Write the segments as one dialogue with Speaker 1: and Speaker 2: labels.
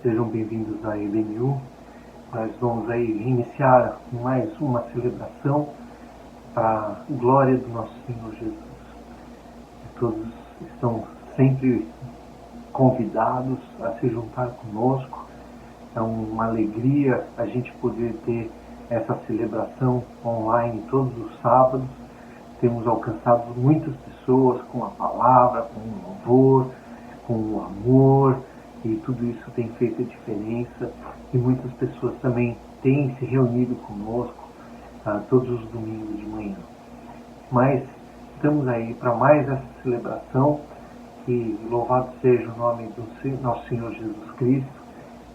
Speaker 1: Sejam bem-vindos à EBNU. Nós vamos aí iniciar mais uma celebração para a glória do nosso Senhor Jesus. Todos estão sempre convidados a se juntar conosco. É uma alegria a gente poder ter essa celebração online todos os sábados. Temos alcançado muitas pessoas com a palavra, com o louvor, com o amor, e tudo isso tem feito a diferença. E muitas pessoas também têm se reunido conosco todos os domingos de manhã. Mas estamos aí para mais essa celebração, que louvado seja o nome do nosso Senhor Jesus Cristo,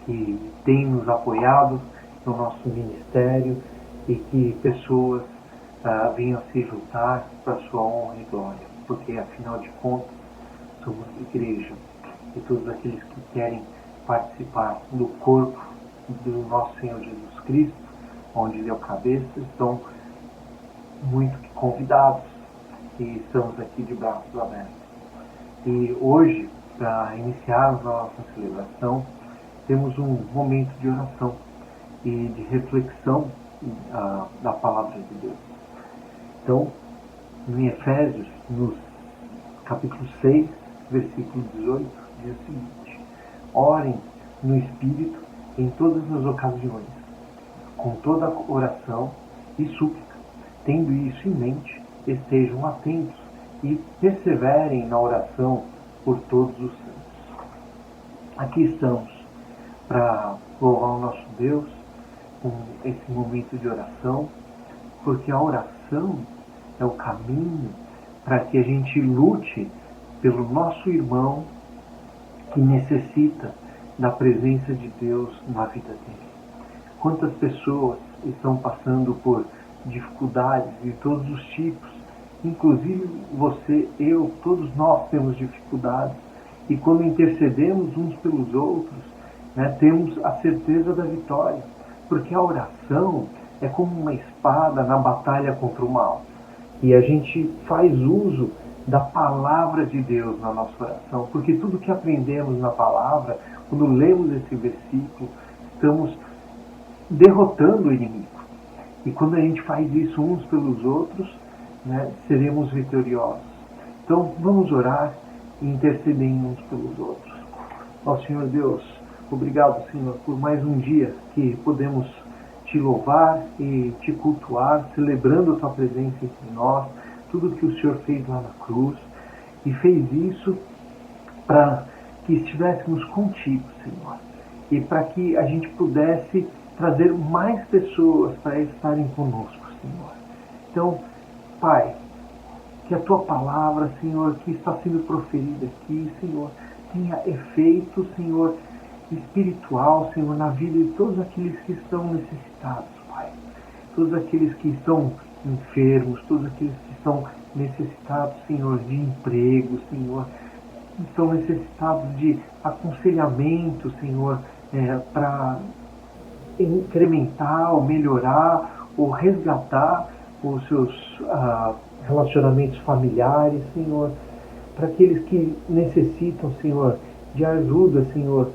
Speaker 1: que tem nos apoiado no nosso ministério e que pessoas venham se juntar para sua honra e glória, porque afinal de contas somos igreja e todos aqueles que querem participar do corpo do nosso Senhor Jesus Cristo, onde Ele é o cabeça, estão muito convidados e estamos aqui de braços abertos. E hoje, para iniciarmos a nossa celebração, temos um momento de oração e de reflexão da palavra de Deus. Então, em Efésios, no capítulo 6, versículo 18, diz o seguinte: orem no Espírito em todas as ocasiões, com toda oração e súplica. Tendo isso em mente, estejam atentos e perseverem na oração por todos os santos. Aqui estamos para louvar o nosso Deus com esse momento de oração, porque a oração é o caminho para que a gente lute pelo nosso irmão que necessita da presença de Deus na vida dele. Quantas pessoas estão passando por dificuldades de todos os tipos, inclusive você, eu, todos nós temos dificuldades, e quando intercedemos uns pelos outros, temos a certeza da vitória, porque a oração é como uma espada na batalha contra o mal, e a gente faz uso da palavra de Deus na nossa oração, porque tudo que aprendemos na palavra, quando lemos esse versículo, estamos derrotando o inimigo. E quando a gente faz isso uns pelos outros, seremos vitoriosos. Então vamos orar e interceder uns pelos outros. Ó Senhor Deus, obrigado, Senhor, por mais um dia que podemos te louvar e te cultuar, celebrando a tua presença entre nós, tudo que o Senhor fez lá na cruz, e fez isso para que estivéssemos contigo, Senhor, e para que a gente pudesse trazer mais pessoas para estarem conosco, Senhor. Então, Pai, que a tua palavra, Senhor, que está sendo proferida aqui, Senhor, tenha efeito, Senhor, espiritual, Senhor, na vida de todos aqueles que estão necessitados, Pai. Todos aqueles que estão enfermos, todos aqueles que estão necessitados, Senhor, de emprego, Senhor, estão necessitados de aconselhamento, Senhor, para incrementar ou melhorar ou resgatar os seus relacionamentos familiares, Senhor, para aqueles que necessitam, Senhor, de ajuda, Senhor,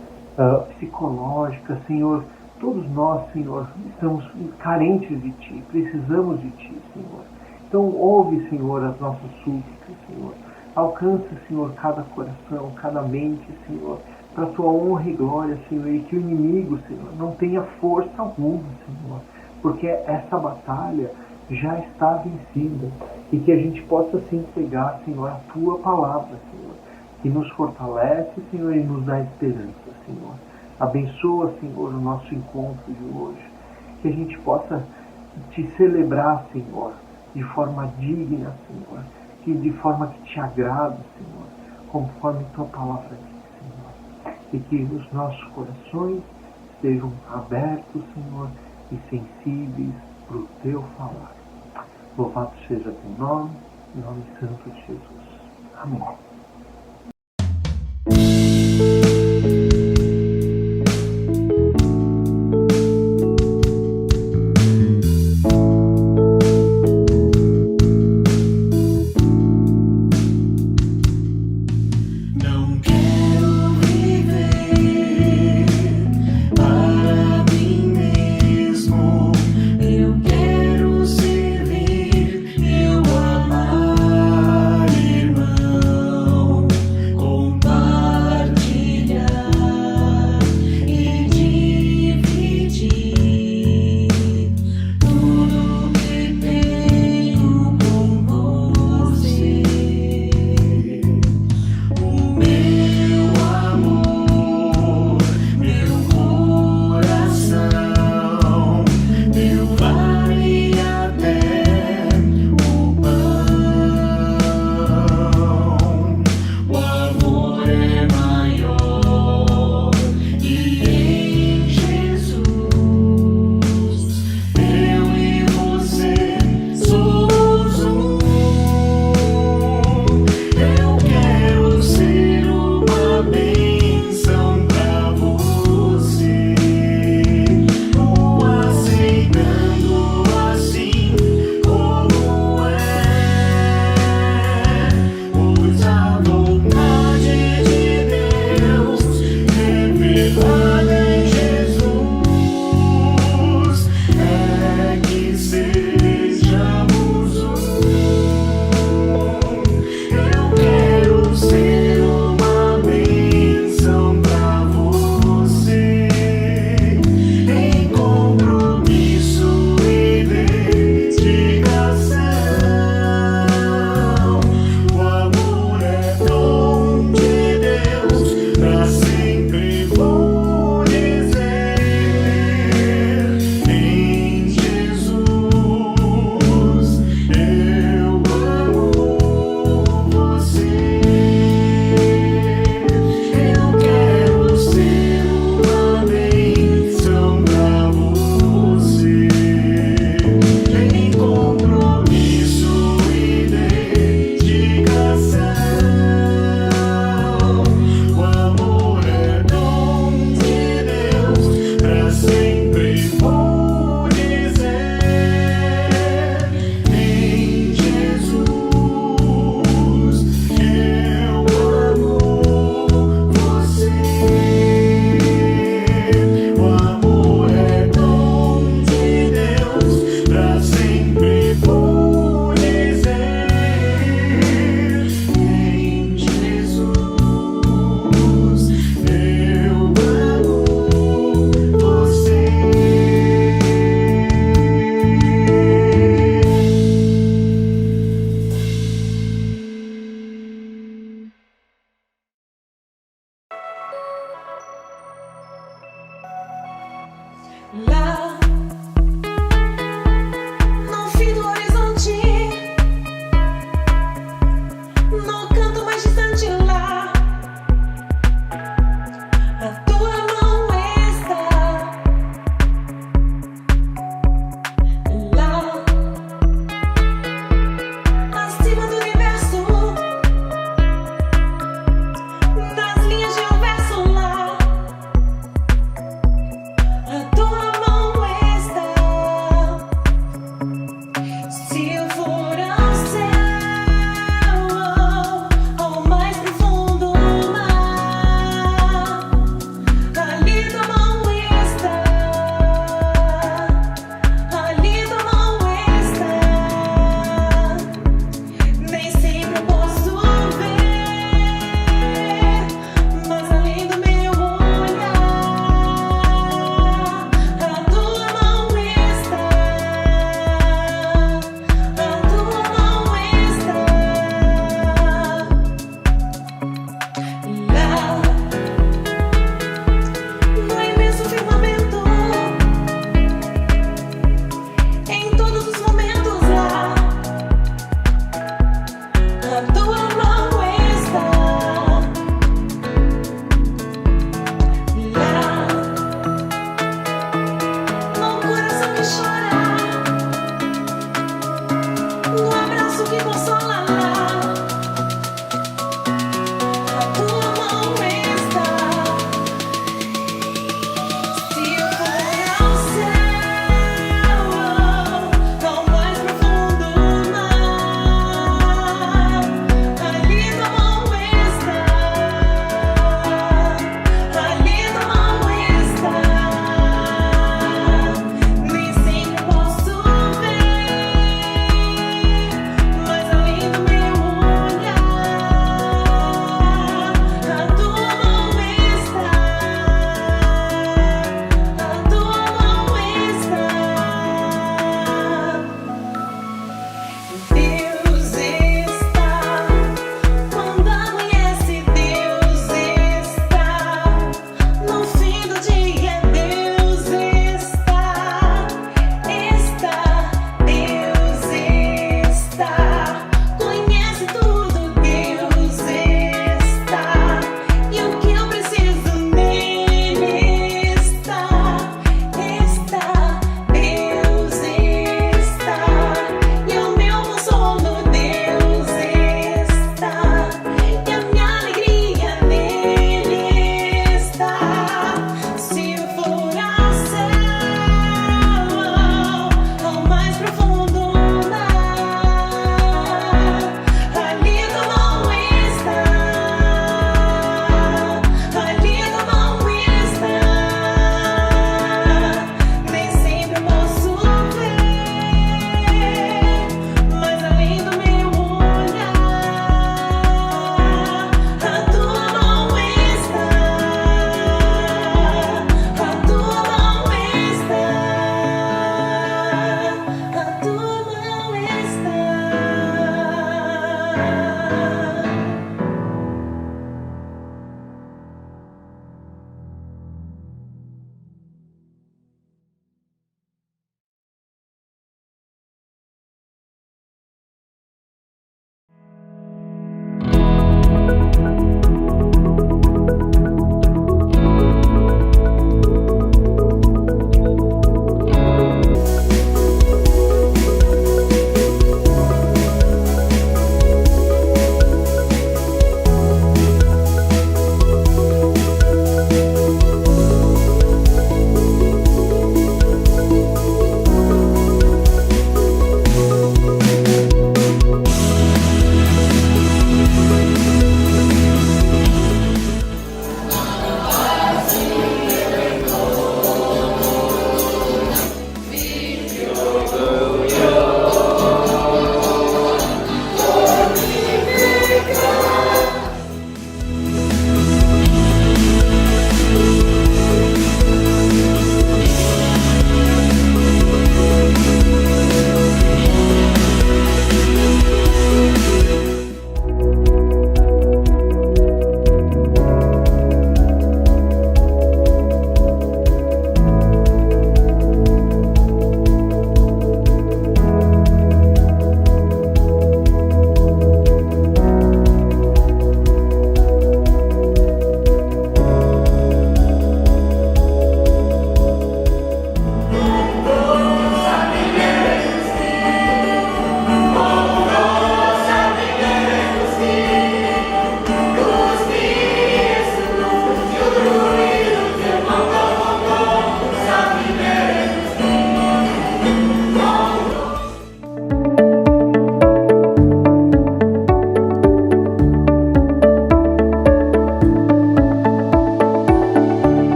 Speaker 1: psicológica, Senhor. Todos nós, Senhor, estamos carentes de Ti, precisamos de Ti, Senhor. Então ouve, Senhor, as nossas súplicas, Senhor. Alcança, Senhor, cada coração, cada mente, Senhor, para a Tua honra e glória, Senhor, e que o inimigo, Senhor, não tenha força alguma, Senhor, porque essa batalha já está vencida, e que a gente possa se entregar, Senhor, à Tua palavra, Senhor, que nos fortalece, Senhor, e nos dá esperança, Senhor. Abençoa, Senhor, o nosso encontro de hoje, que a gente possa Te celebrar, Senhor, de forma digna, Senhor, que de forma que Te agrada, Senhor, conforme Tua palavra diz, Senhor, e que os nossos corações estejam abertos, Senhor, e sensíveis para o Teu falar. Louvado seja Teu nome, em nome santo de Jesus. Amém.
Speaker 2: Não quero viver Lá, no fim do horizonte, no canto mais distante lá, a tua mão está lá, acima do universo, nas linhas de um verso lá, a tua mão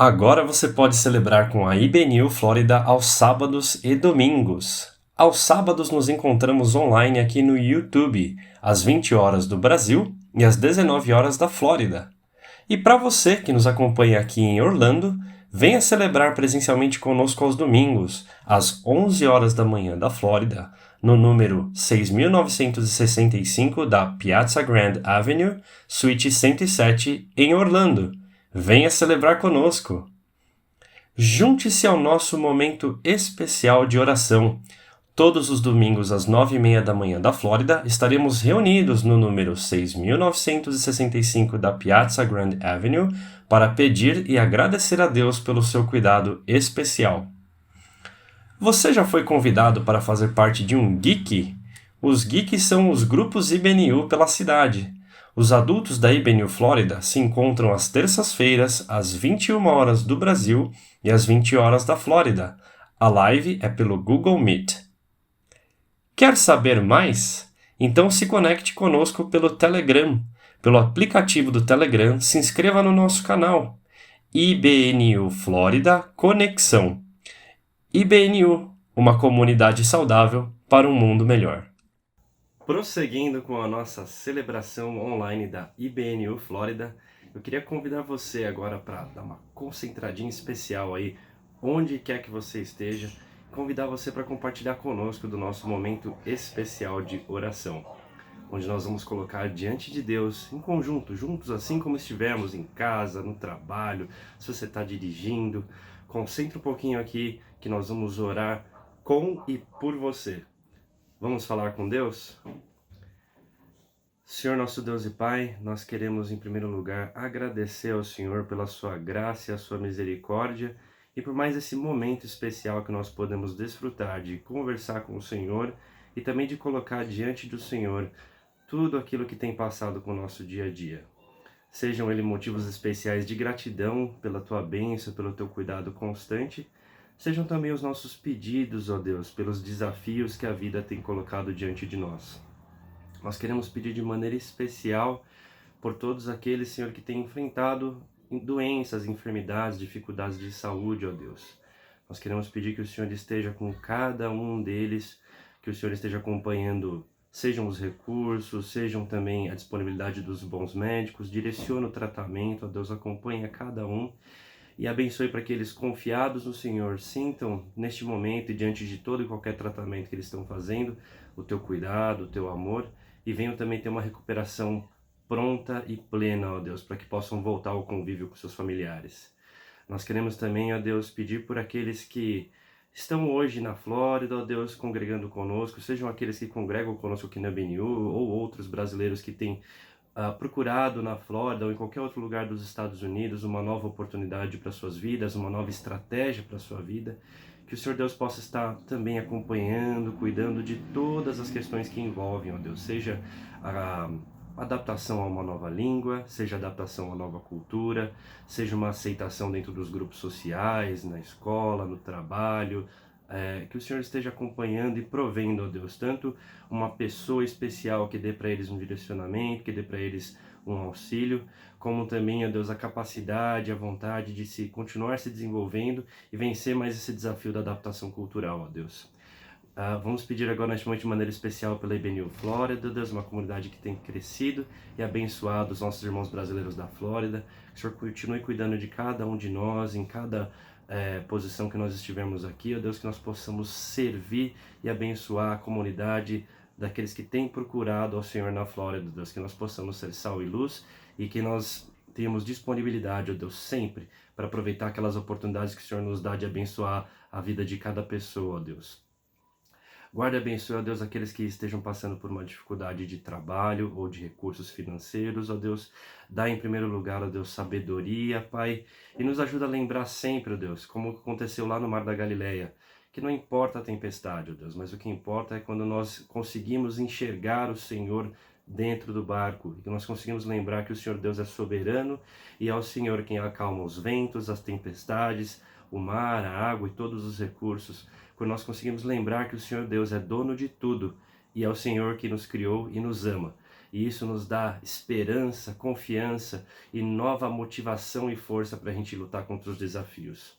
Speaker 3: Agora você pode celebrar com a IBNU Flórida aos sábados e domingos. Aos sábados nos encontramos online aqui no YouTube, às 20 horas do Brasil e às 19 horas da Flórida. E para você que nos acompanha aqui em Orlando, venha celebrar presencialmente conosco aos domingos, às 11 horas da manhã da Flórida, no número 6965 da Piazza Grand Avenue, Suíte 107, em Orlando. Venha celebrar conosco. Junte-se ao nosso momento especial de oração. Todos os domingos às 9h30 da manhã da Flórida, estaremos reunidos no número 6965 da Piazza Grand Avenue para pedir e agradecer a Deus pelo seu cuidado especial. Você já foi convidado para fazer parte de um Geek? Os Geeks são os grupos IBNU pela cidade. Os adultos da IBNU Flórida se encontram às terças-feiras, às 21 horas do Brasil e às 20 horas da Flórida. A live é pelo Google Meet. Quer saber mais? Então se conecte conosco pelo Telegram. Pelo aplicativo do Telegram, se inscreva no nosso canal. IBNU Flórida Conexão. IBNU, uma comunidade saudável para um mundo melhor. Prosseguindo com a nossa celebração online da IBNU Flórida, eu queria convidar você agora para dar uma concentradinha especial aí, onde quer que você esteja, convidar você para compartilhar conosco do nosso momento especial de oração, onde nós vamos colocar diante de Deus, em conjunto, juntos, assim como estivermos em casa, no trabalho, se você está dirigindo. Concentre um pouquinho aqui que nós vamos orar com e por você. Vamos falar com Deus? Senhor nosso Deus e Pai, nós queremos em primeiro lugar agradecer ao Senhor pela sua graça e a sua misericórdia e por mais esse momento especial que nós podemos desfrutar de conversar com o Senhor e também de colocar diante do Senhor tudo aquilo que tem passado com o nosso dia a dia. Sejam eles motivos especiais de gratidão pela tua bênção, pelo teu cuidado constante, sejam também os nossos pedidos, ó Deus, pelos desafios que a vida tem colocado diante de nós. Nós queremos pedir de maneira especial por todos aqueles, Senhor, que têm enfrentado doenças, enfermidades, dificuldades de saúde, ó Deus. Nós queremos pedir que o Senhor esteja com cada um deles, que o Senhor esteja acompanhando, sejam os recursos, sejam também a disponibilidade dos bons médicos, direcione o tratamento, ó Deus, acompanhe a cada um e abençoe para que eles, confiados no Senhor, sintam neste momento e diante de todo e qualquer tratamento que eles estão fazendo, o teu cuidado, o teu amor, e venham também ter uma recuperação pronta e plena, ó Deus, para que possam voltar ao convívio com seus familiares. Nós queremos também, ó Deus, pedir por aqueles que estão hoje na Flórida, ó Deus, congregando conosco, sejam aqueles que congregam conosco aqui na IBNU ou outros brasileiros que têm procurado na Flórida ou em qualquer outro lugar dos Estados Unidos uma nova oportunidade para suas vidas, uma nova estratégia para a sua vida, que o Senhor Deus possa estar também acompanhando, cuidando de todas as questões que envolvem, ó Deus, seja a adaptação a uma nova língua, seja adaptação a uma nova cultura, seja uma aceitação dentro dos grupos sociais, na escola, no trabalho, que o Senhor esteja acompanhando e provendo, ó Deus, tanto uma pessoa especial que dê para eles um direcionamento, que dê para eles um auxílio, como também, ó Deus, a capacidade, a vontade de continuar se desenvolvendo e vencer mais esse desafio da adaptação cultural, ó Deus. Vamos pedir agora neste momento de maneira especial pela IBNU Flórida, Deus, uma comunidade que tem crescido e abençoado os nossos irmãos brasileiros da Flórida. Que o Senhor continue cuidando de cada um de nós, em cada posição que nós estivermos aqui, ó Deus, que nós possamos servir e abençoar a comunidade daqueles que têm procurado ao Senhor na Flórida, Deus, que nós possamos ser sal e luz e que nós tenhamos disponibilidade, ó Deus, sempre para aproveitar aquelas oportunidades que o Senhor nos dá de abençoar a vida de cada pessoa, ó Deus. Guarda e abençoe, ó Deus, aqueles que estejam passando por uma dificuldade de trabalho ou de recursos financeiros, ó Deus. Dá em primeiro lugar, ó Deus, sabedoria, Pai, e nos ajuda a lembrar sempre, ó Deus, como aconteceu lá no Mar da Galileia, que não importa a tempestade, ó Deus, mas o que importa é quando nós conseguimos enxergar o Senhor dentro do barco, e que nós conseguimos lembrar que o Senhor Deus é soberano e é o Senhor quem acalma os ventos, as tempestades, o mar, a água e todos os recursos. Quando nós conseguimos lembrar que o Senhor Deus é dono de tudo e é o Senhor que nos criou e nos ama. e isso nos dá esperança, confiança e nova motivação e força para a gente lutar contra os desafios.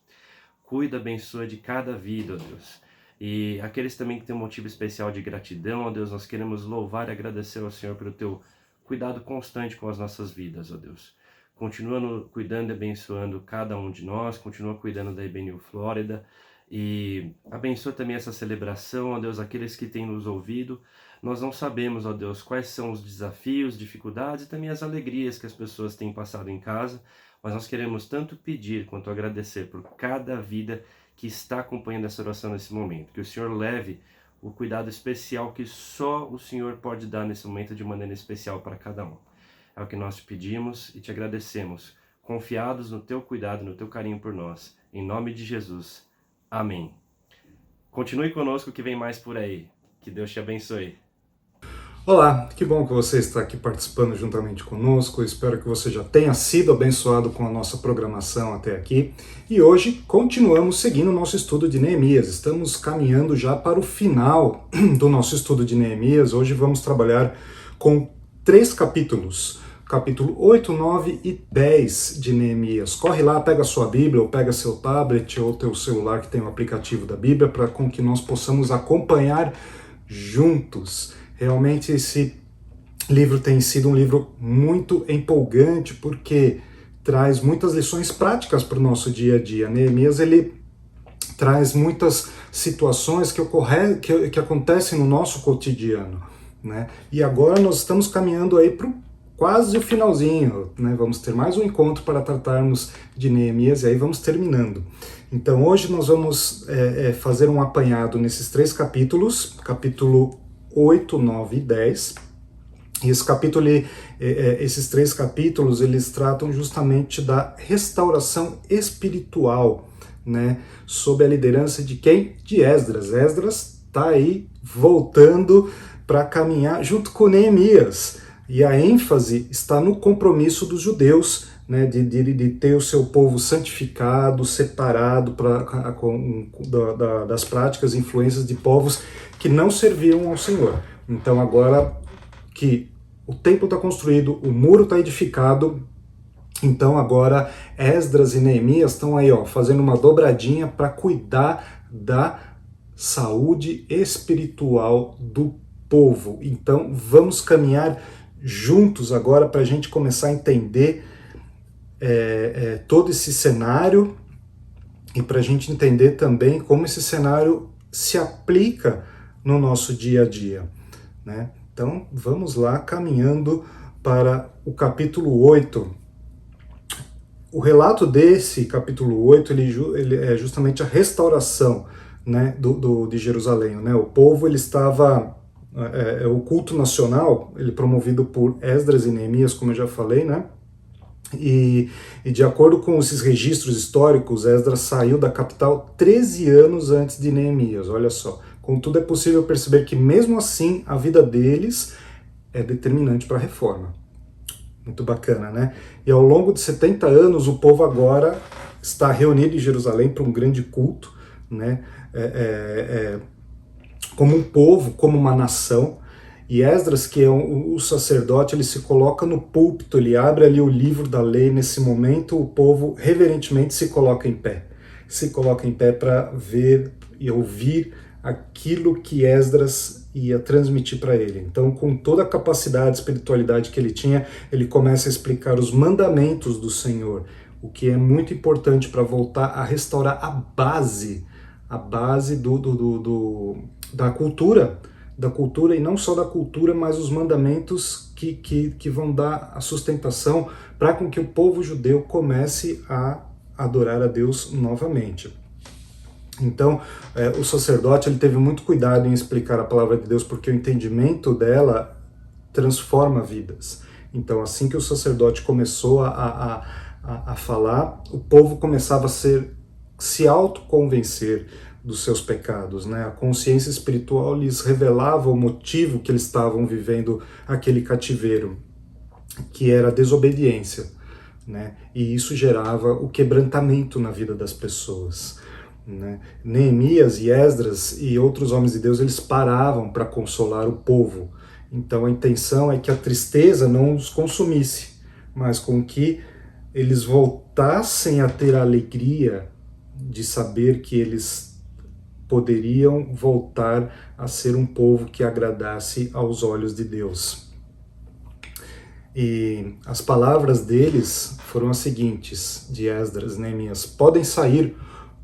Speaker 3: Cuida, abençoa de cada vida, ó Deus. E aqueles também que têm um motivo especial de gratidão, ó Deus, nós queremos louvar e agradecer ao Senhor pelo teu cuidado constante com as nossas vidas, ó Deus. Continua cuidando e abençoando cada um de nós, continua cuidando da IBNU Flórida e abençoa também essa celebração, ó Deus, aqueles que têm nos ouvido. Nós não sabemos, ó Deus, quais são os desafios, dificuldades e também as alegrias que as pessoas têm passado em casa, mas nós queremos tanto pedir quanto agradecer por cada vida que está acompanhando essa oração nesse momento. Que o Senhor leve o cuidado especial que só o Senhor pode dar nesse momento de maneira especial para cada um. É o que nós te pedimos e te agradecemos, confiados no teu cuidado, no teu carinho por nós. Em nome de Jesus. Amém. Continue conosco que vem mais por aí. Que Deus te abençoe.
Speaker 4: Olá, que bom que você está aqui participando juntamente conosco. Eu espero que você já tenha sido abençoado com a nossa programação até aqui. E hoje continuamos seguindo o nosso estudo de Neemias. Estamos caminhando já para o final do nosso estudo de Neemias. Hoje vamos trabalhar com 3 capítulos. Capítulo 8, 9 e 10 de Neemias. Corre lá, pega a sua Bíblia, ou pega seu tablet, ou teu celular que tem o aplicativo da Bíblia, para com que nós possamos acompanhar juntos. Realmente esse livro tem sido um livro muito empolgante, porque traz muitas lições práticas para o nosso dia a dia. Neemias, ele traz muitas situações que acontecem no nosso cotidiano, né? E agora nós estamos caminhando aí para quase o finalzinho, né? Vamos ter mais um encontro para tratarmos de Neemias e aí vamos terminando. Então hoje nós vamos fazer um apanhado nesses 3 capítulos, capítulo 8, 9 e 10. E esses 3 capítulos, eles tratam justamente da restauração espiritual, né? Sob a liderança de quem? De Esdras. Esdras está aí voltando para caminhar junto com Neemias. E a ênfase está no compromisso dos judeus, né, de ter o seu povo santificado, separado das práticas e influências de povos que não serviam ao Senhor. Então agora que o templo está construído, o muro está edificado, então agora Esdras e Neemias estão aí, fazendo uma dobradinha para cuidar da saúde espiritual do povo. Então vamos caminhar juntos agora para a gente começar a entender todo esse cenário e para a gente entender também como esse cenário se aplica no nosso dia a dia, né? Então vamos lá, caminhando para o capítulo 8. O relato desse capítulo 8 ele é justamente a restauração, né, de Jerusalém, né? O povo ele estava o culto nacional, ele promovido por Esdras e Neemias, como eu já falei, né? E de acordo com esses registros históricos, Esdras saiu da capital 13 anos antes de Neemias, olha só. Contudo, é possível perceber que mesmo assim a vida deles é determinante para a reforma. Muito bacana, né? E ao longo de 70 anos, o povo agora está reunido em Jerusalém para um grande culto, né? Como um povo, como uma nação. E Esdras, que é o sacerdote, ele se coloca no púlpito, ele abre ali o livro da lei. Nesse momento, o povo reverentemente se coloca em pé. Se coloca em pé para ver e ouvir aquilo que Esdras ia transmitir para ele. Então, com toda a capacidade, espiritualidade que ele tinha, ele começa a explicar os mandamentos do Senhor, o que é muito importante para voltar a restaurar a base da cultura, e não só da cultura, mas os mandamentos que vão dar a sustentação para com que o povo judeu comece a adorar a Deus novamente. Então, o sacerdote ele teve muito cuidado em explicar a palavra de Deus, porque o entendimento dela transforma vidas. Então, assim que o sacerdote começou a falar, o povo começava a se autoconvencer dos seus pecados, né? A consciência espiritual lhes revelava o motivo que eles estavam vivendo aquele cativeiro, que era a desobediência, né? E isso gerava o quebrantamento na vida das pessoas, né? Neemias e Esdras e outros homens de Deus, eles paravam para consolar o povo. Então a intenção é que a tristeza não os consumisse, mas com que eles voltassem a ter a alegria de saber que eles poderiam voltar a ser um povo que agradasse aos olhos de Deus. E as palavras deles foram as seguintes, de Esdras, Neemias: podem sair,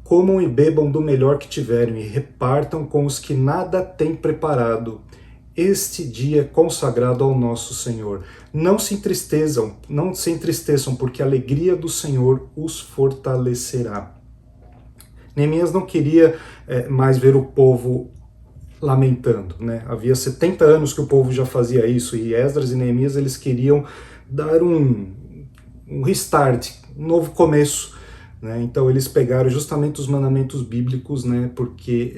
Speaker 4: comam e bebam do melhor que tiverem e repartam com os que nada têm preparado. Este dia é consagrado ao nosso Senhor. Não se entristeçam, porque a alegria do Senhor os fortalecerá. Neemias não queria mais ver o povo lamentando, né? Havia 70 anos que o povo já fazia isso, e Esdras e Neemias eles queriam dar um restart, um novo começo, né? Então eles pegaram justamente os mandamentos bíblicos, né? Porque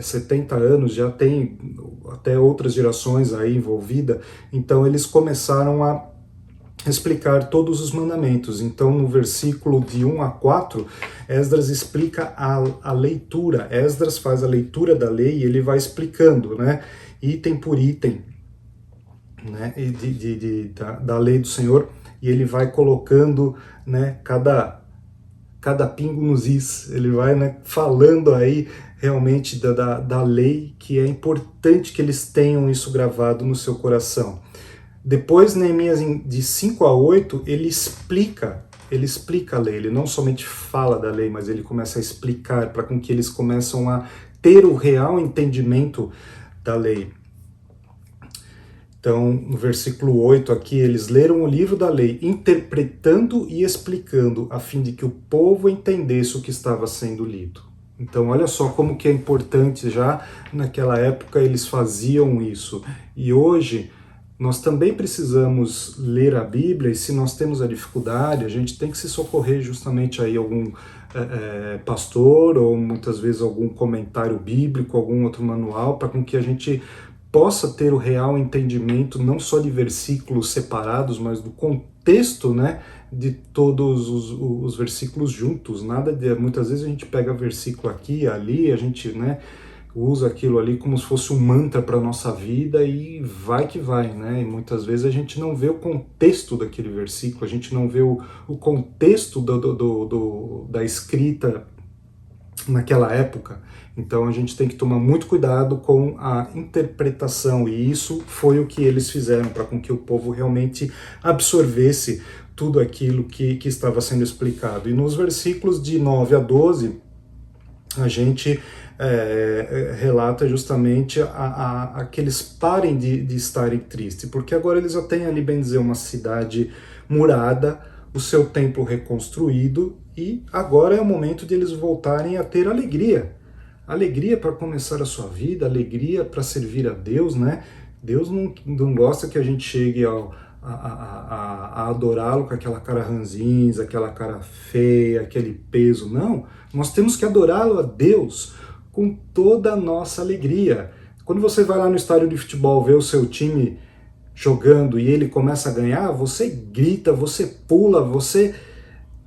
Speaker 4: 70 anos já tem até outras gerações aí envolvidas, então eles começaram a explicar todos os mandamentos. Então no versículo de 1 a 4, Esdras explica a leitura. Esdras faz a leitura da lei e ele vai explicando, né, item por item, né, da lei do Senhor, e ele vai colocando, né, cada pingo nos is, ele vai, né, falando aí realmente da lei, que é importante que eles tenham isso gravado no seu coração. Depois, Neemias, de 5 a 8, ele explica a lei. Ele não somente fala da lei, mas ele começa a explicar, para com que eles começam a ter o real entendimento da lei. Então, no versículo 8 aqui, eles leram o livro da lei, interpretando e explicando, a fim de que o povo entendesse o que estava sendo lido. Então, olha só como que é importante, já naquela época eles faziam isso. E hoje nós também precisamos ler a Bíblia, e se nós temos a dificuldade, a gente tem que se socorrer justamente aí algum pastor, ou muitas vezes algum comentário bíblico, algum outro manual, para com que a gente possa ter o real entendimento, não só de versículos separados, mas do contexto, né, de todos os versículos juntos. Muitas vezes a gente pega versículo aqui e ali, a gente, né, usa aquilo ali como se fosse um mantra para a nossa vida e vai que vai, né? E muitas vezes a gente não vê o contexto daquele versículo, a gente não vê o contexto da escrita naquela época. Então a gente tem que tomar muito cuidado com a interpretação, e isso foi o que eles fizeram para com que o povo realmente absorvesse tudo aquilo que estava sendo explicado. E nos versículos de 9 a 12, a gente relata justamente a que eles parem de estarem tristes, porque agora eles já têm ali, bem dizer, uma cidade murada, o seu templo reconstruído, e agora é o momento de eles voltarem a ter alegria. Alegria para começar a sua vida, alegria para servir a Deus, né? Deus não gosta que a gente chegue a adorá-lo com aquela cara ranzinza, aquela cara feia, aquele peso. Não, nós temos que adorá-lo a Deus com toda a nossa alegria. Quando você vai lá no estádio de futebol ver o seu time jogando e ele começa a ganhar, você grita, você pula, você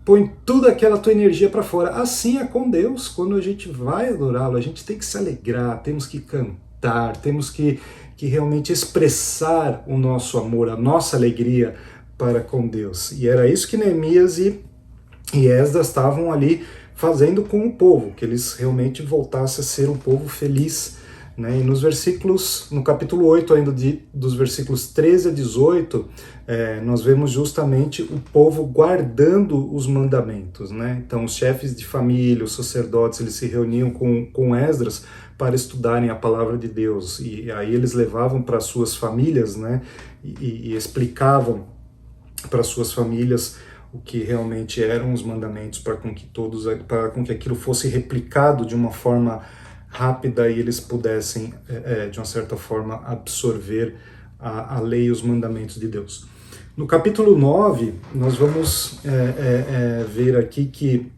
Speaker 4: põe toda aquela tua energia para fora. Assim é com Deus. Quando a gente vai adorá-lo, a gente tem que se alegrar, temos que cantar, temos que realmente expressar o nosso amor, a nossa alegria para com Deus. E era isso que Neemias e Esdras estavam ali fazendo com o povo, que eles realmente voltassem a ser um povo feliz, né? E no capítulo 8, ainda dos versículos 13 a 18, nós vemos justamente o povo guardando os mandamentos, né? Então os chefes de família, os sacerdotes, eles se reuniam com Esdras para estudarem a palavra de Deus, e aí eles levavam para suas famílias, né? E explicavam para suas famílias o que realmente eram os mandamentos, para com que aquilo fosse replicado de uma forma rápida e eles pudessem, de uma certa forma, absorver a lei e os mandamentos de Deus. No capítulo 9, nós vamos ver aqui que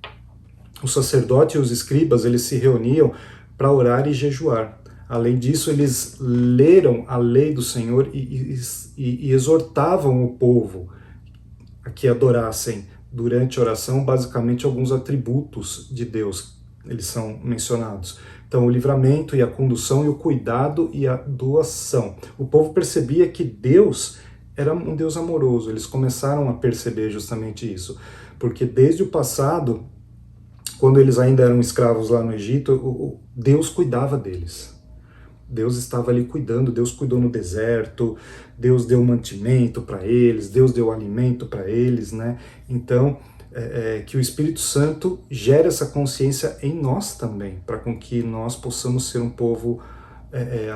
Speaker 4: o sacerdote e os escribas, eles se reuniam para orar e jejuar. Além disso, eles leram a lei do Senhor e exortavam o povo a que adorassem durante a oração, basicamente, alguns atributos de Deus. eles são mencionados. Então, o livramento e a condução e o cuidado e a doação. O povo percebia que Deus era um Deus amoroso. Eles começaram a perceber justamente isso. Porque desde o passado, quando eles ainda eram escravos lá no Egito, Deus cuidava deles. Deus estava ali cuidando, Deus cuidou no deserto, Deus deu mantimento para eles, Deus deu alimento para eles, né? Então, que o Espírito Santo gere essa consciência em nós também, para com que nós possamos ser um povo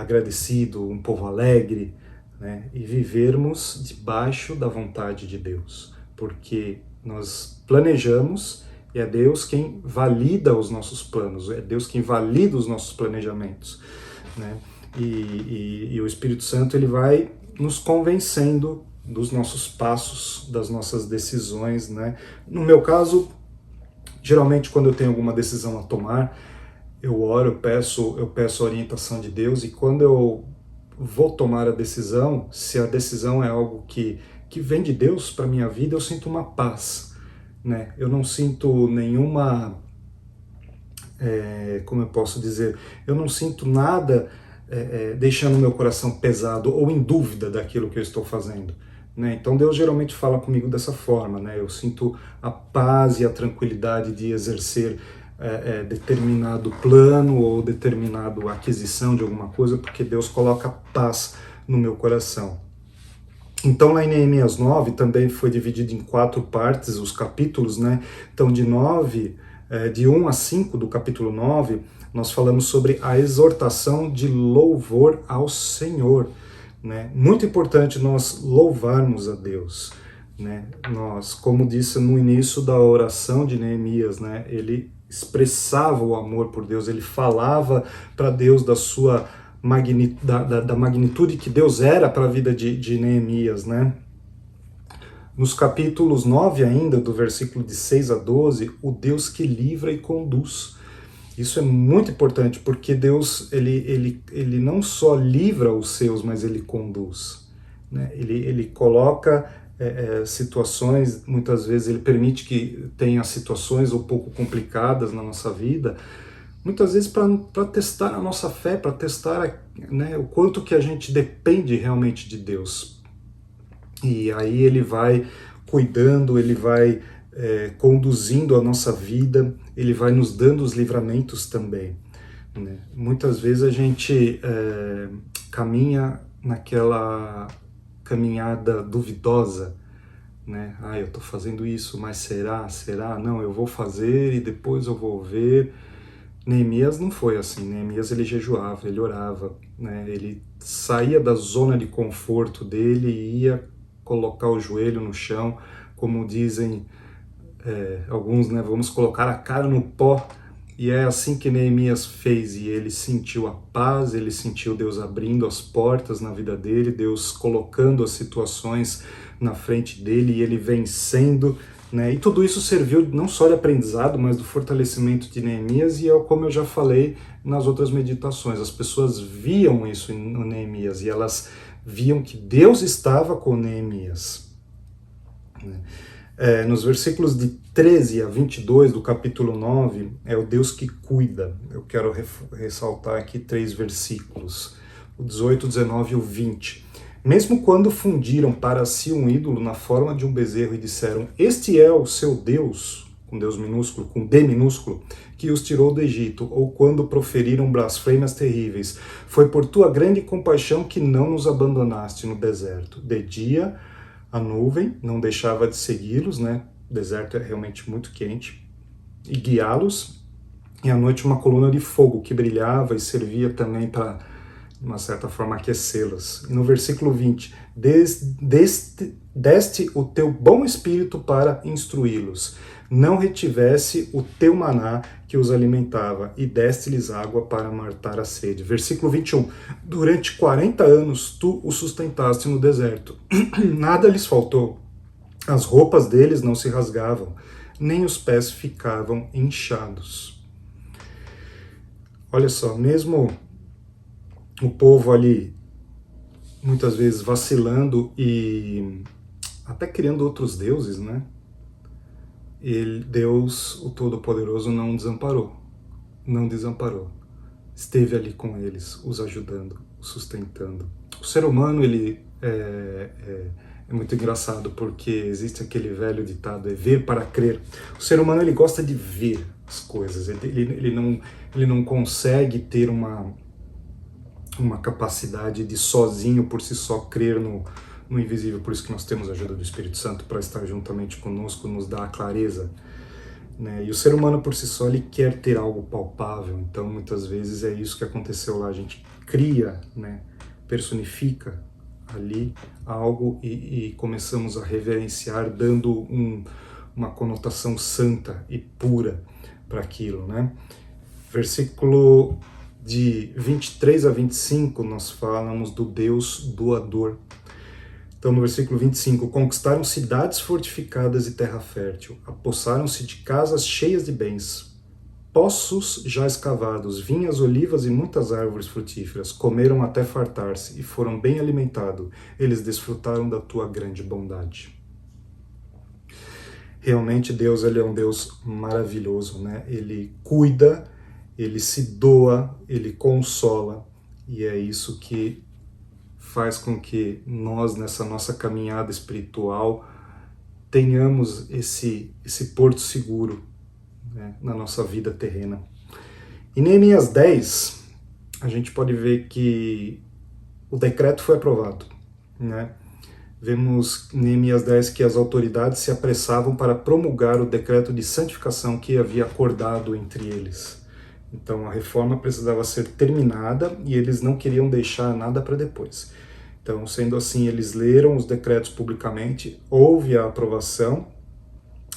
Speaker 4: agradecido, um povo alegre, né? E vivermos debaixo da vontade de Deus, porque nós planejamos e é Deus quem valida os nossos planos, é Deus quem valida os nossos planejamentos, né? E o Espírito Santo ele vai nos convencendo dos nossos passos, das nossas decisões, né? No meu caso, geralmente quando eu tenho alguma decisão a tomar, eu oro, eu peço a orientação de Deus, e quando eu vou tomar a decisão, se a decisão é algo que vem de Deus para minha vida, eu sinto uma paz, né? Eu não sinto nenhuma, como eu posso dizer, eu não sinto nada deixando meu coração pesado ou em dúvida daquilo que eu estou fazendo, né? Então Deus geralmente fala comigo dessa forma, né? Eu sinto a paz e a tranquilidade de exercer determinado plano ou determinada aquisição de alguma coisa, porque Deus coloca paz no meu coração. Então lá em Neemias 9 também foi dividido em 4 partes os capítulos, né? Então de 1 a 5 do capítulo 9, nós falamos sobre a exortação de louvor ao Senhor, né? Muito importante nós louvarmos a Deus, né? Nós, como disse no início da oração de Neemias, né? Ele expressava o amor por Deus, ele falava para Deus da sua da magnitude que Deus era para a vida de Neemias, né? Nos capítulos 9 ainda, do versículo de 6 a 12, o Deus que livra e conduz. Isso é muito importante, porque Deus ele não só livra os seus, mas ele conduz, né? Ele coloca situações, muitas vezes ele permite que tenha situações um pouco complicadas na nossa vida, muitas vezes para testar a nossa fé, para testar, né, o quanto que a gente depende realmente de Deus. E aí ele vai cuidando, ele vai conduzindo a nossa vida, ele vai nos dando os livramentos também, né? Muitas vezes a gente caminha naquela caminhada duvidosa, né? Eu estou fazendo isso, mas será? Não, eu vou fazer e depois eu vou ver. Neemias não foi assim. Neemias ele jejuava, ele orava, né? Ele saía da zona de conforto dele e ia colocar o joelho no chão, como dizem alguns, né? Vamos colocar a cara no pó. E é assim que Neemias fez, e ele sentiu a paz, ele sentiu Deus abrindo as portas na vida dele, Deus colocando as situações na frente dele e ele vencendo, né? E tudo isso serviu não só de aprendizado, mas do fortalecimento de Neemias, e como eu já falei nas outras meditações, as pessoas viam isso no Neemias e elas viam que Deus estava com Neemias, né? Nos versículos de 13 a 22 do capítulo 9, é o Deus que cuida. Eu quero ressaltar aqui 3 versículos, o 18, o 19 e o 20. Mesmo quando fundiram para si um ídolo na forma de um bezerro e disseram, este é o seu Deus, com Deus minúsculo, com D minúsculo, que os tirou do Egito, ou quando proferiram blasfêmias terríveis, foi por tua grande compaixão que não nos abandonaste no deserto. De dia, a nuvem não deixava de segui-los, né? O deserto é realmente muito quente, e guiá-los, e à noite uma coluna de fogo que brilhava e servia também para, de uma certa forma, aquecê-las. E no versículo 20, deste o teu bom espírito para instruí-los, não retivesse o teu maná que os alimentava, e deste-lhes água para matar a sede. Versículo 21, durante 40 anos tu os sustentaste no deserto, nada lhes faltou, as roupas deles não se rasgavam, nem os pés ficavam inchados. Olha só, mesmo o povo ali, muitas vezes vacilando e até criando outros deuses, né? Deus, o Todo-Poderoso, não desamparou. não desamparou. Esteve ali com eles, os ajudando, os sustentando. O ser humano, ele é muito engraçado, porque existe aquele velho ditado, é ver para crer. O ser humano, ele gosta de ver as coisas, ele não consegue ter uma capacidade de sozinho, por si só, crer no invisível. Por isso que nós temos a ajuda do Espírito Santo para estar juntamente conosco, nos dar a clareza, né? E o ser humano por si só, ele quer ter algo palpável. Então muitas vezes é isso que aconteceu lá, a gente cria, né, personifica ali algo e começamos a reverenciar, dando uma conotação santa e pura para aquilo, né? Versículo de 23 a 25 nós falamos do Deus doador. Então, no versículo 25, conquistaram cidades fortificadas e terra fértil, apossaram-se de casas cheias de bens, poços já escavados, vinhas, olivas e muitas árvores frutíferas, comeram até fartar-se e foram bem alimentados, eles desfrutaram da tua grande bondade. Realmente Deus, ele é um Deus maravilhoso, né? Ele cuida, ele se doa, ele consola, e é isso que faz com que nós, nessa nossa caminhada espiritual, tenhamos esse porto seguro, né, na nossa vida terrena. Em Neemias 10, a gente pode ver que o decreto foi aprovado, né? Vemos em Neemias 10 que as autoridades se apressavam para promulgar o decreto de santificação que havia acordado entre eles. Então a reforma precisava ser terminada e eles não queriam deixar nada para depois. Então, sendo assim, eles leram os decretos publicamente, houve a aprovação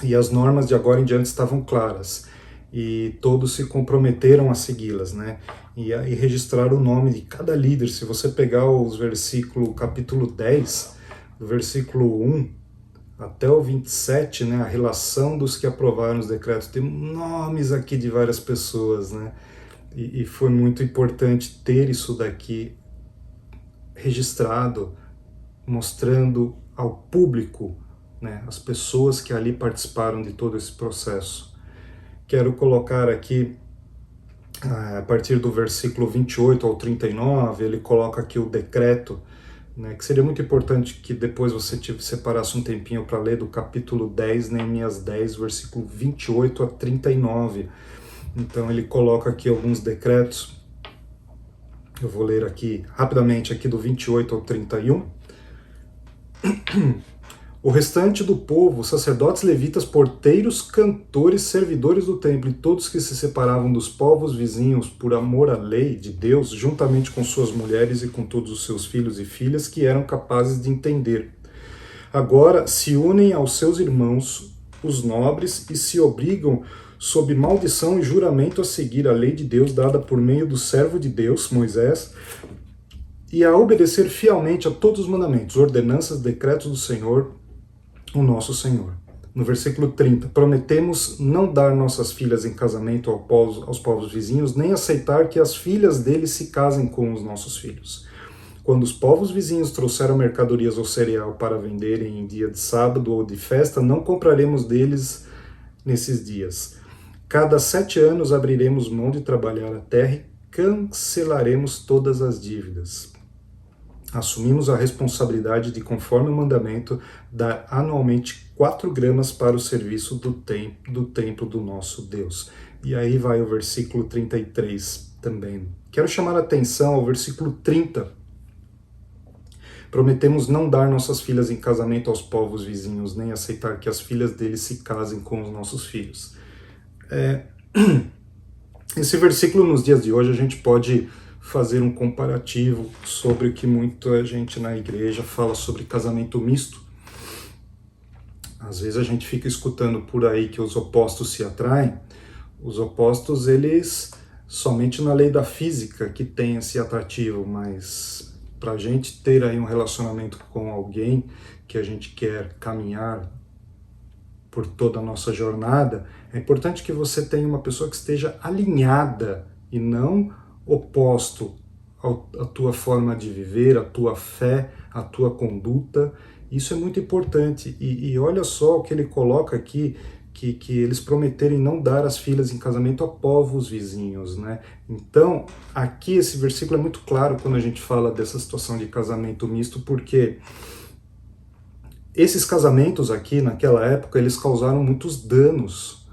Speaker 4: e as normas de agora em diante estavam claras. E todos se comprometeram a segui-las, né? E registrar o nome de cada líder. Se você pegar os versículos, capítulo 10, do versículo 1 até o 27, né, a relação dos que aprovaram os decretos, tem nomes aqui de várias pessoas, né? E foi muito importante ter isso daqui registrado, mostrando ao público, né, as pessoas que ali participaram de todo esse processo. Quero colocar aqui, a partir do versículo 28 ao 39, ele coloca aqui o decreto, né, que seria muito importante que depois você separasse um tempinho para ler do capítulo 10, Neemias 10, versículo 28 a 39. Então ele coloca aqui alguns decretos. Eu vou ler aqui rapidamente, aqui do 28 ao 31. O restante do povo, sacerdotes, levitas, porteiros, cantores, servidores do templo e todos que se separavam dos povos vizinhos por amor à lei de Deus, juntamente com suas mulheres e com todos os seus filhos e filhas que eram capazes de entender. Agora se unem aos seus irmãos, os nobres, e se obrigam sob maldição e juramento a seguir a lei de Deus dada por meio do servo de Deus, Moisés, e a obedecer fielmente a todos os mandamentos, ordenanças, decretos do Senhor, o nosso Senhor. No versículo 30, prometemos não dar nossas filhas em casamento aos povos vizinhos, nem aceitar que as filhas deles se casem com os nossos filhos. Quando os povos vizinhos trouxeram mercadorias ou cereal para venderem em dia de sábado ou de festa, não compraremos deles nesses dias. Cada 7 anos abriremos mão de trabalhar a terra e cancelaremos todas as dívidas. Assumimos a responsabilidade de, conforme o mandamento, dar anualmente 4 gramas para o serviço do templo do nosso Deus. E aí vai o versículo 33 também. Quero chamar a atenção ao versículo 30. Prometemos não dar nossas filhas em casamento aos povos vizinhos, nem aceitar que as filhas deles se casem com os nossos filhos. Esse versículo, nos dias de hoje, a gente pode fazer um comparativo sobre o que muita gente na igreja fala sobre casamento misto. Às vezes a gente fica escutando por aí que os opostos se atraem. Os opostos, eles somente na lei da física que tem esse atrativo, mas para a gente ter aí um relacionamento com alguém que a gente quer caminhar por toda a nossa jornada, é importante que você tenha uma pessoa que esteja alinhada e não oposto à tua forma de viver, à tua fé, à tua conduta. Isso é muito importante. E olha só o que ele coloca aqui, que eles prometerem não dar as filhas em casamento a povos vizinhos, né? Então, aqui esse versículo é muito claro quando a gente fala dessa situação de casamento misto, porque esses casamentos aqui, naquela época, eles causaram muitos danos,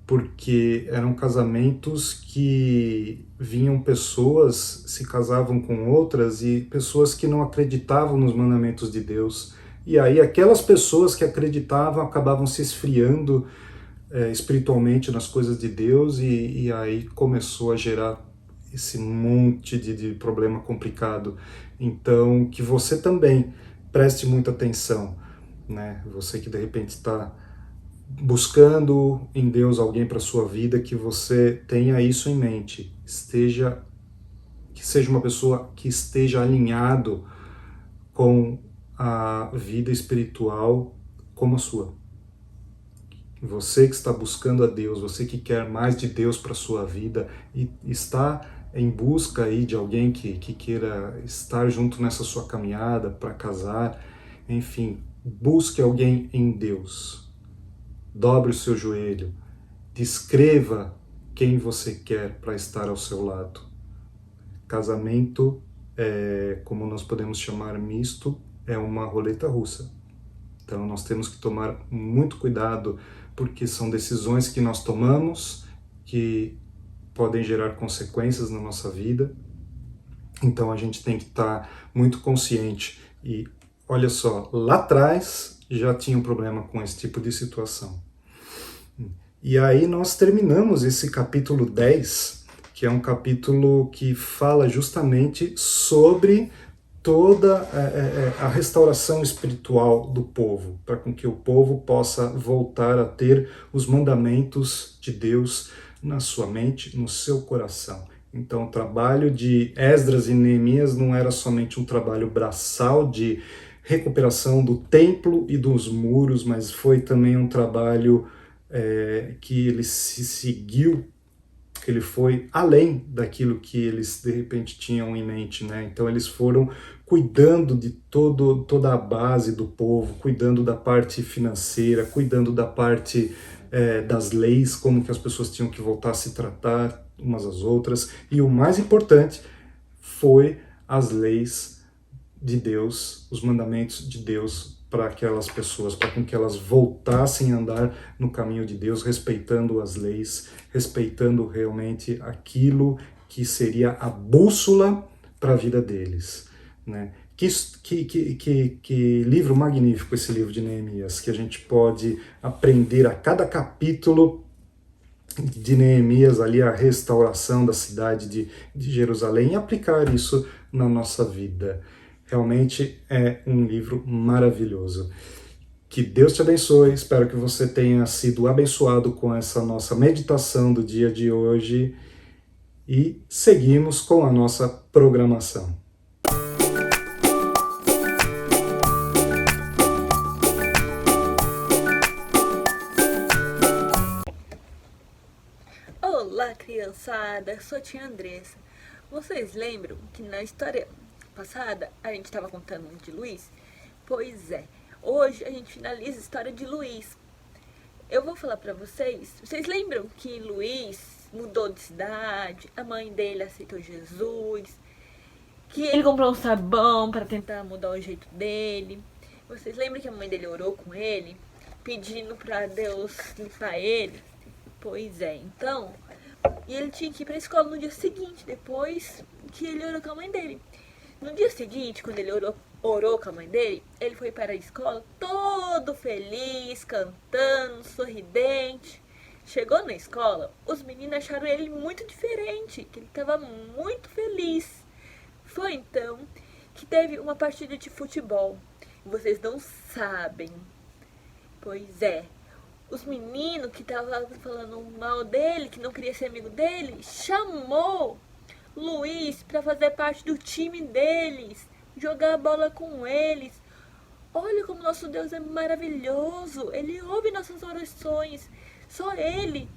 Speaker 4: porque eram casamentos que vinham pessoas, se casavam com outras, e pessoas que não acreditavam nos mandamentos de Deus. E aí aquelas pessoas que acreditavam acabavam se esfriando espiritualmente nas coisas de Deus, e aí começou a gerar esse monte de problema complicado. Então, que você também preste muita atenção, né? Você que de repente está buscando em Deus alguém para sua vida, que você tenha isso em mente, que seja uma pessoa que esteja alinhado com a vida espiritual como a sua. Você que está buscando a Deus, você que quer mais de Deus para sua vida e está em busca aí de alguém que queira estar junto nessa sua caminhada para casar, enfim, busque alguém em Deus. Dobre o seu joelho, descreva quem você quer para estar ao seu lado. Casamento, como nós podemos chamar misto, é uma roleta russa. Então nós temos que tomar muito cuidado, porque são decisões que nós tomamos que podem gerar consequências na nossa vida. Então a gente tem que estar muito consciente. E olha só, lá atrás já tinha um problema com esse tipo de situação. E aí nós terminamos esse capítulo 10, que é um capítulo que fala justamente sobre toda a restauração espiritual do povo, para com que o povo possa voltar a ter os mandamentos de Deus na sua mente, no seu coração. Então o trabalho de Esdras e Neemias não era somente um trabalho braçal de recuperação do templo e dos muros, mas foi também um trabalho que ele se seguiu, que ele foi além daquilo que eles de repente tinham em mente, né? Então eles foram cuidando de toda a base do povo, cuidando da parte financeira, cuidando da parte das leis, como que as pessoas tinham que voltar a se tratar umas às outras, e o mais importante foi as leis de Deus, os mandamentos de Deus para aquelas pessoas, para com que elas voltassem a andar no caminho de Deus, respeitando as leis, respeitando realmente aquilo que seria a bússola para a vida deles, né? Que livro magnífico esse livro de Neemias, que a gente pode aprender a cada capítulo de Neemias ali, a restauração da cidade de Jerusalém, e aplicar isso na nossa vida. Realmente é um livro maravilhoso. Que Deus te abençoe, espero que você tenha sido abençoado com essa nossa meditação do dia de hoje, e seguimos com a nossa programação.
Speaker 5: Olá, criançada, sou a tia Andressa. Vocês lembram que na história passada a gente estava contando de Luiz? Pois é, hoje a gente finaliza a história de Luiz. Eu vou falar pra vocês lembram que Luiz mudou de cidade, a mãe dele aceitou Jesus, que ele comprou um sabão para tentar mudar o jeito dele? Vocês lembram que a mãe dele orou com ele, pedindo pra Deus limpar ele? Pois é, então, e ele tinha que ir pra escola no dia seguinte, depois que ele orou com a mãe dele. No dia seguinte, quando ele orou com a mãe dele, ele foi para a escola todo feliz, cantando, sorridente. Chegou na escola, os meninos acharam ele muito diferente, que ele estava muito feliz. Foi então que teve uma partida de futebol. Vocês não sabem. Pois é, os meninos que estavam falando mal dele, que não queria ser amigo dele, chamou Luiz para fazer parte do time deles, jogar a bola com eles. Olha como nosso Deus é maravilhoso, Ele ouve nossas orações. Só Ele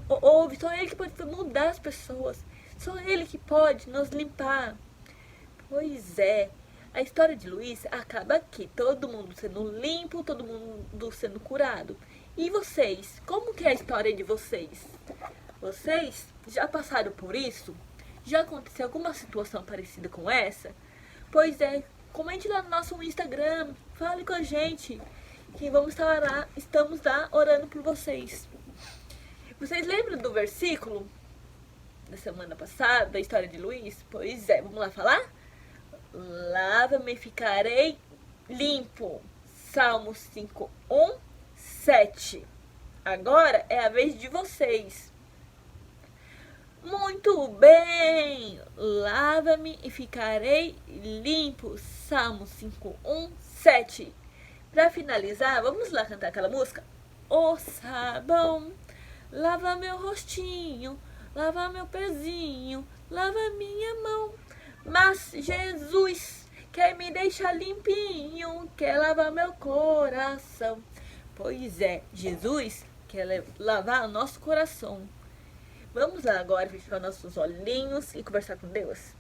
Speaker 5: ouve, só Ele que pode mudar as pessoas, só Ele que pode nos limpar. Pois é, a história de Luiz acaba aqui, todo mundo sendo limpo, todo mundo sendo curado. E vocês? Como que é a história de vocês? Vocês já passaram por isso? Já aconteceu alguma situação parecida com essa? Pois é, comente lá no nosso Instagram, fale com a gente, que vamos estar lá, estamos lá orando por vocês. Vocês lembram do versículo da semana passada, da história de Luís? Pois é, vamos lá falar? Lava-me e ficarei limpo. Salmos 5:1-7. Agora é a vez de vocês. Muito bem! Lava-me e ficarei limpo. Salmos 5:1-7. Para finalizar, vamos lá cantar aquela música? O sabão, lava meu rostinho, lava meu pezinho, lava minha mão. Mas Jesus quer me deixar limpinho, quer lavar meu coração. Pois é, Jesus quer lavar o nosso coração. Vamos lá agora fechar nossos olhinhos e conversar com Deus.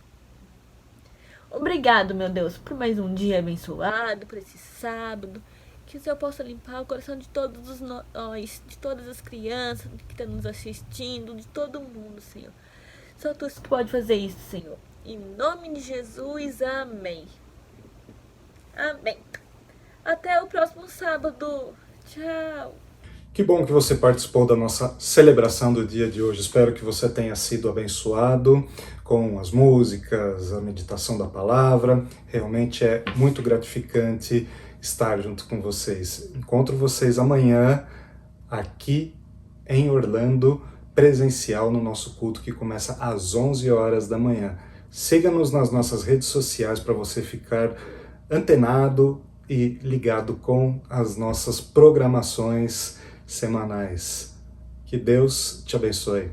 Speaker 5: Obrigado, meu Deus, por mais um dia abençoado, por esse sábado. Que o Senhor possa limpar o coração de todos nós, de todas as crianças que estão nos assistindo, de todo mundo, Senhor. Só Tu pode fazer isso, Senhor. Em nome de Jesus, amém. Amém. Até o próximo sábado. Tchau.
Speaker 4: Que bom que você participou da nossa celebração do dia de hoje. Espero que você tenha sido abençoado com as músicas, a meditação da palavra. Realmente é muito gratificante estar junto com vocês. Encontro vocês amanhã aqui em Orlando, presencial no nosso culto que começa às 11 horas da manhã. Siga-nos nas nossas redes sociais para você ficar antenado e ligado com as nossas programações semanais. Que Deus te abençoe.